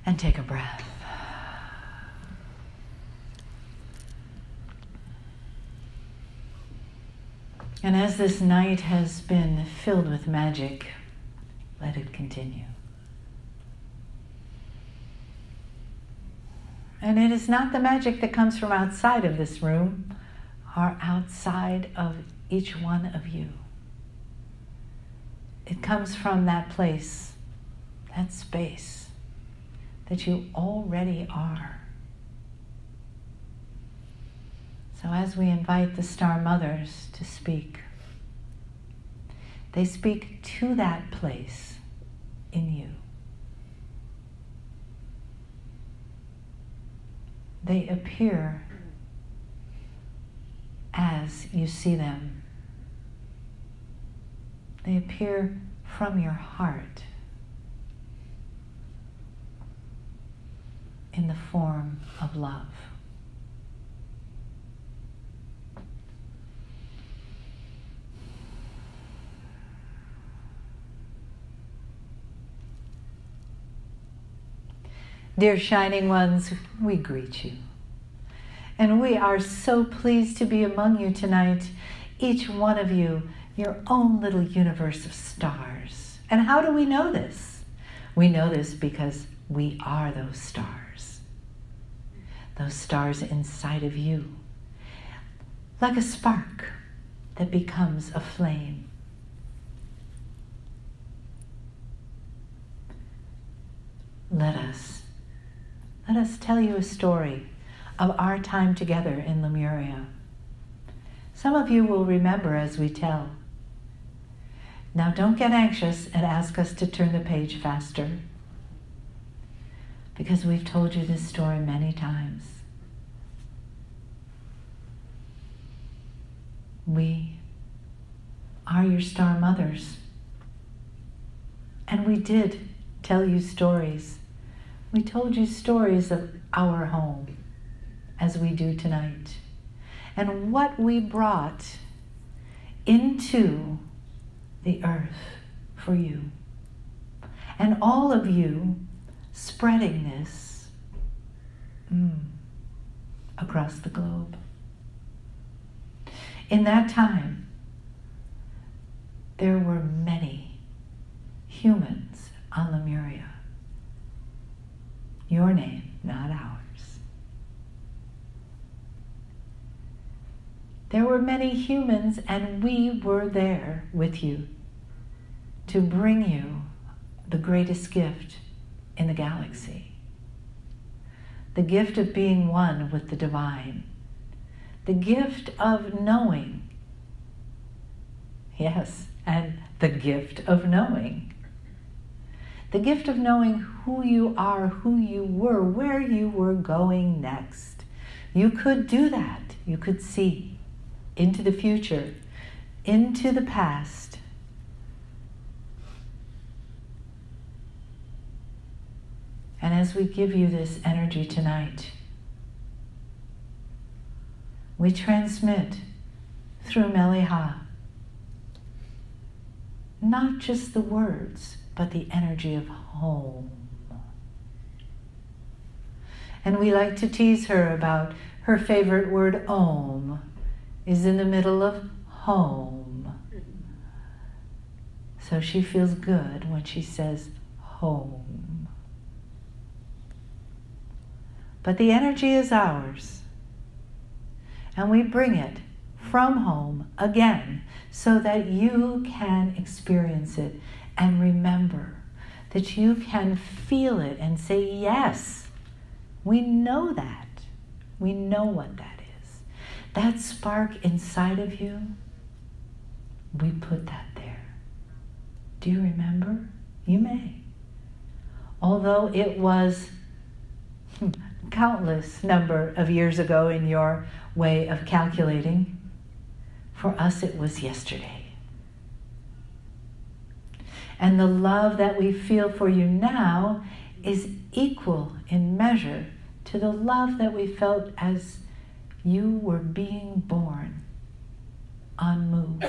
And take a breath. And as this night has been filled with magic, let it continue. And it is not the magic that comes from outside of this room or outside of each one of you. It comes from that place, that space that you already are. So as we invite the Star Mothers to speak, they speak to that place in you. They appear as you see them. They appear from your heart in the form of love. Dear Shining Ones, we greet you. And we are so pleased to be among you tonight, each one of you, your own little universe of stars. And how do we know this? We know this because we are those stars inside of you, like a spark that becomes a flame. Let us tell you a story of our time together in Lemuria. Some of you will remember as we tell. Now don't get anxious and ask us to turn the page faster, because we've told you this story many times. We are your Star Mothers, and we did tell you stories. We told you stories of our home, as we do tonight, and what we brought into the earth for you. And all of you spreading this across the globe. In that time, there were many humans on Lemuria. Your name, not ours. There were many humans, and we were there with you to bring you the greatest gift in the galaxy. The gift of being one with the divine. The gift of knowing. Yes, and the gift of knowing. The gift of knowing who you are, who you were, where you were going next. You could do that. You could see into the future, into the past. And as we give you this energy tonight, we transmit through Mele'ha not just the words, but the energy of home. And we like to tease her about her favorite word, Om, is in the middle of home. So she feels good when she says home. But the energy is ours. And we bring it from home again so that you can experience it and remember that you can feel it and say, yes, we know that. We know what that is. That spark inside of you, we put that there. Do you remember? You may. Although it was countless number of years ago in your way of calculating, for us it was yesterday. And the love that we feel for you now is equal in measure to the love that we felt as you were being born on Mu.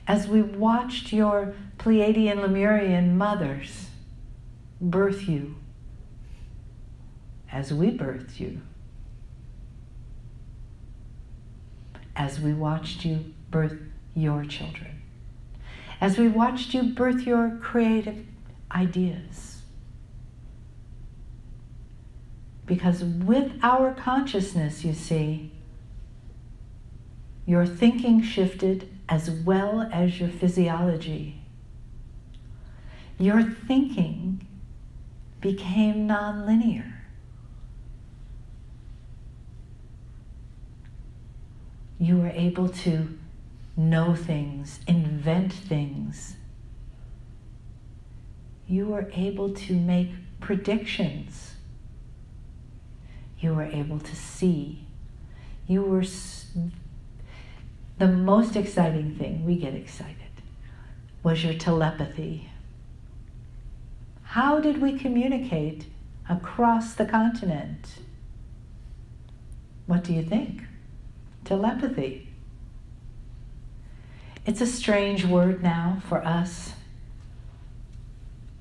As we watched your Pleiadian Lemurian mothers birth you as we birthed you, as we watched you birth your children, as we watched you birth your creative ideas. Because with our consciousness, you see, your thinking shifted as well as your physiology. Your thinking became nonlinear. You were able to know things, invent things. You were able to make predictions. You were able to see. You were the most exciting thing, we get excited, was your telepathy. How did we communicate across the continent? What do you think? Telepathy. It's a strange word now for us,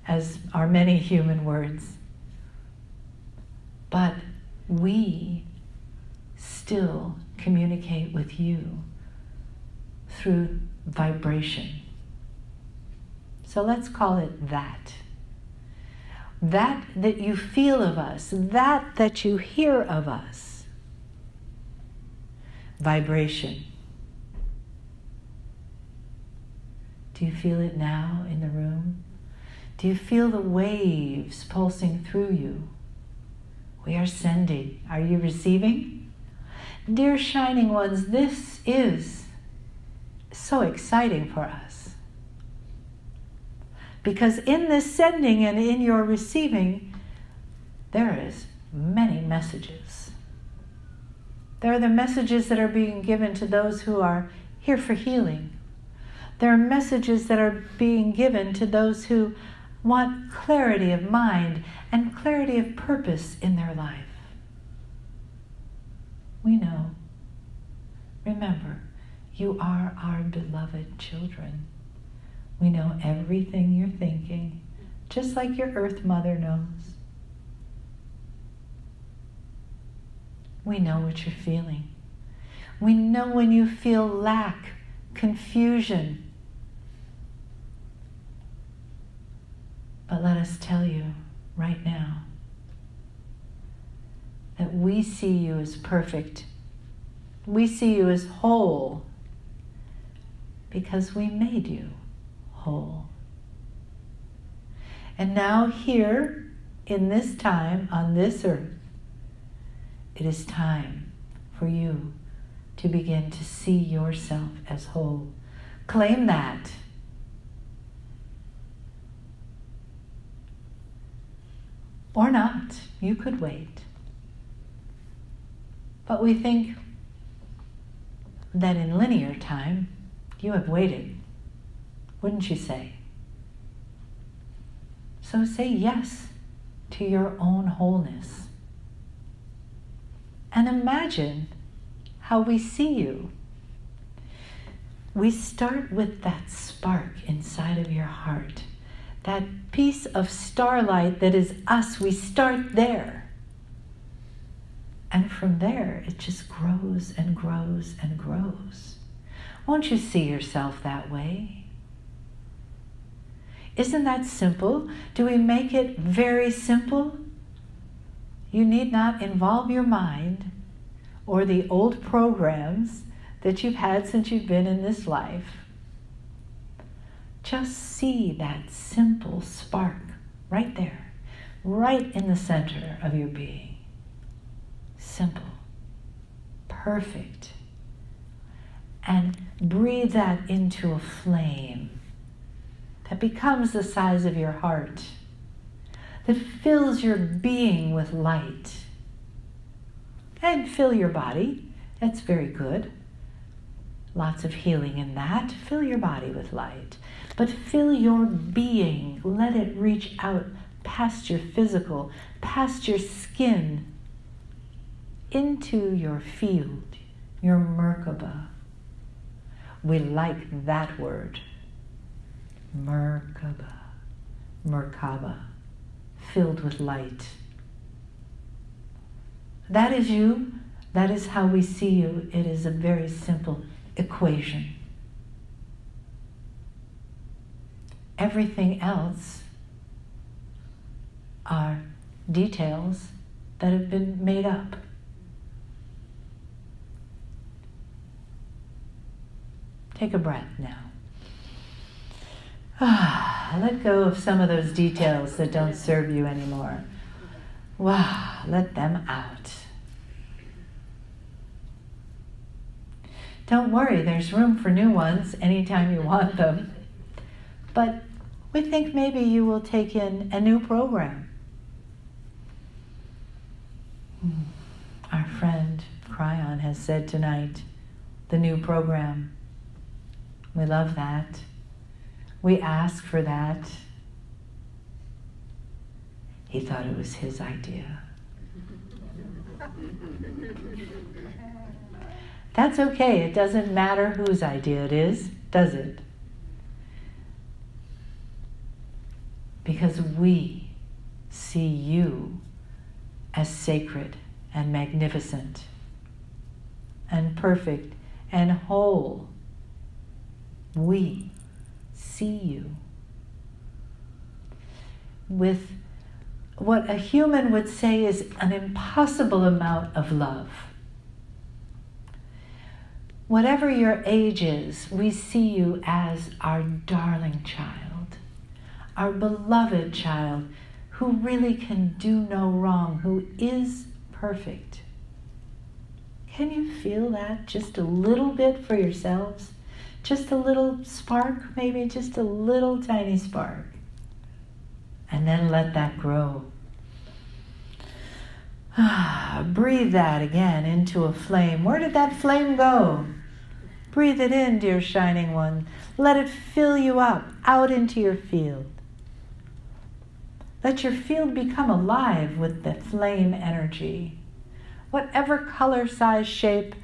as are many human words. But we still communicate with you through vibration. So let's call it that. That you feel of us, that you hear of us. Vibration. Do you feel it now in the room? Do you feel the waves pulsing through you? We are sending. Are you receiving? Dear Shining Ones, this is so exciting for us. Because in this sending and in your receiving, there is many messages. There are the messages that are being given to those who are here for healing. There are messages that are being given to those who want clarity of mind and clarity of purpose in their life. We know. Remember, you are our beloved children. We know everything you're thinking, just like your Earth Mother knows. We know what you're feeling. We know when you feel lack, confusion. But let us tell you right now that we see you as perfect. We see you as whole because we made you whole. And now here, in this time, on this earth, it is time for you to begin to see yourself as whole. Claim that. Or not. You could wait. But we think that in linear time, you have waited. Wouldn't you say? So say yes to your own wholeness. And imagine how we see you. We start with that spark inside of your heart. That piece of starlight that is us, we start there. And from there, it just grows and grows and grows. Won't you see yourself that way? Isn't that simple? Do we make it very simple? You need not involve your mind or the old programs that you've had since you've been in this life. Just see that simple spark right there, right in the center of your being. Simple, perfect. And breathe that into a flame that becomes the size of your heart, that fills your being with light. And fill your body. That's very good. Lots of healing in that. Fill your body with light. But fill your being. Let it reach out past your physical, past your skin, into your field, your Merkaba. We like that word. Merkaba. Merkaba. Filled with light. that is you. That is how we see you. It is a very simple equation. Everything else are details that have been made up. Take a breath now. Let go of some of those details that don't serve you anymore. Wow, let them out. Don't worry, there's room for new ones anytime you want them. But we think maybe you will take in a new program. Our friend Cryon has said tonight, the new program. We love that. We ask for that. He thought it was his idea. That's okay. It doesn't matter whose idea it is, does it? Because we see you as sacred and magnificent and perfect and whole. We see you with what a human would say is an impossible amount of love. Whatever your age is, we see you as our darling child, our beloved child who really can do no wrong, who is perfect. Can you feel that just a little bit for yourselves? Just a little spark, maybe just a little tiny spark. And then let that grow. Breathe that again into a flame. Where did that flame go? Breathe it in, dear shining one. Let it fill you up, out into your field. Let your field become alive with the flame energy. Whatever color, size, shape,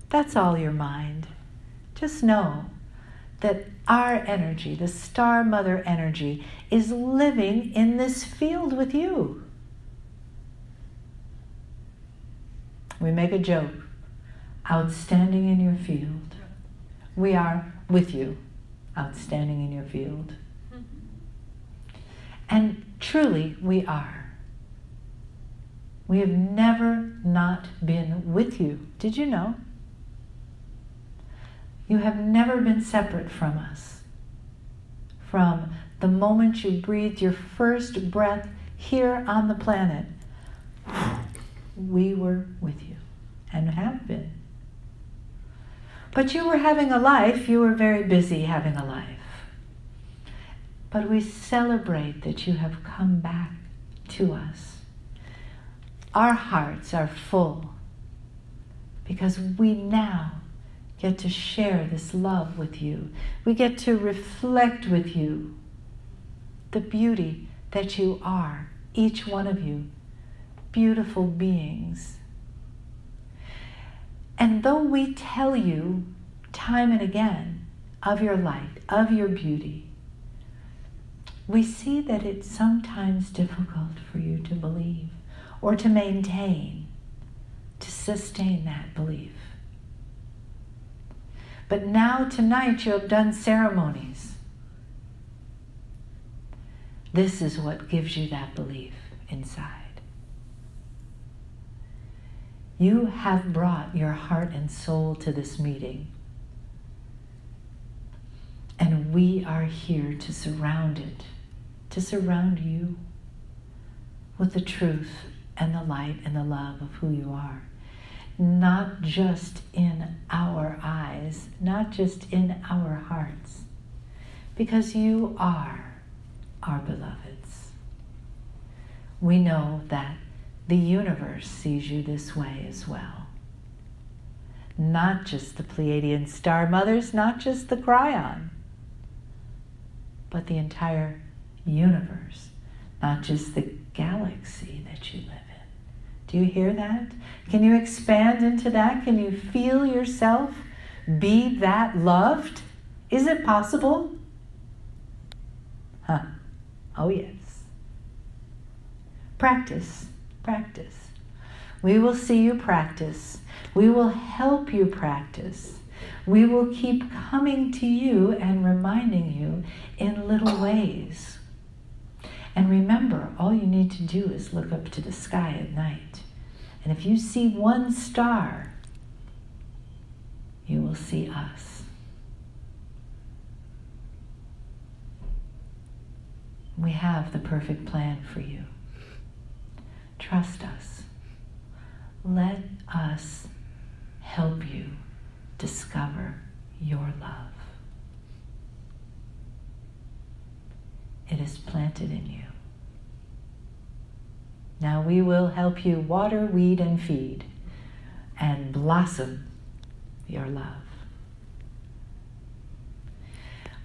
that's all your mind. Just know that our energy, the Star Mother energy, is living in this field with you. We make a joke, outstanding in your field. We are with you, outstanding in your field. And truly, we are. We have never not been with you. Did you know? You have never been separate from us. From the moment you breathed your first breath here on the planet, we were with you and have been. But you were having a life, you were very busy having a life. But we celebrate that you have come back to us. Our hearts are full because we now get to share this love with you. We get to reflect with you the beauty that you are, each one of you, beautiful beings. And though we tell you time and again of your light, of your beauty, we see that it's sometimes difficult for you to believe or to maintain, to sustain that belief. But now, tonight, you have done ceremonies. This is what gives you that belief inside. You have brought your heart and soul to this meeting. And we are here to surround it, to surround you with the truth and the light and the love of who you are. Not just in our eyes, not just in our hearts, because you are our beloveds. We know that the universe sees you this way as well. Not just the Pleiadian star mothers, not just the Cryon, but the entire universe, not just the galaxy that you live in. Do you hear that? Can you expand into that? Can you feel yourself be that loved? Is it possible? Oh yes. Practice, practice. We will see you practice. We will help you practice. We will keep coming to you and reminding you in little ways. And remember, all you need to do is look up to the sky at night. And if you see one star, you will see us. We have the perfect plan for you. Trust us. Let us help you discover your love. It is planted in you. Now we will help you water, weed, and feed, and blossom your love.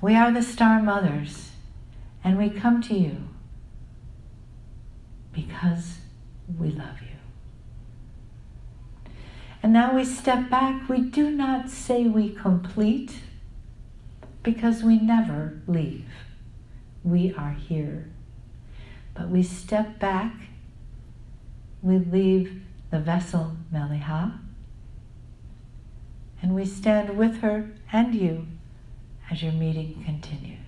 We are the Star Mothers, and we come to you because we love you. And now we step back. We do not say we complete, because we never leave. We are here. But we step back. We leave the vessel Mele'ha, and we stand with her and you as your meeting continues.